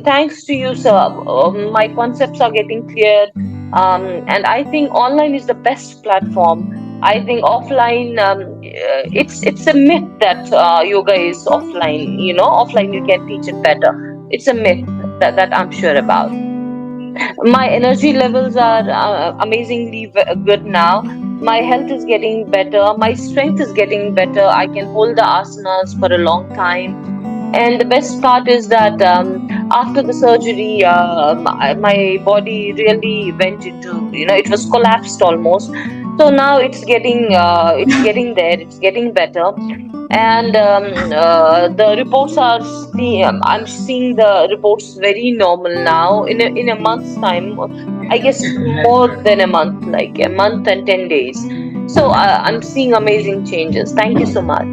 thanks to you, sir. My concepts are getting clear, and I think online is the best platform. I think offline, it's a myth that yoga is offline. Offline you can teach it better. It's a myth that I'm sure about. My energy levels are amazingly good now. My health is getting better. My strength is getting better. I can hold the asanas for a long time. And the best part is that after the surgery, my body really went into, it was collapsed almost. So now it's getting there. It's getting better, and the reports I'm seeing the reports very normal now. In a month's time, I guess more than a month, like a month and 10 days. So I'm seeing amazing changes. Thank you so much.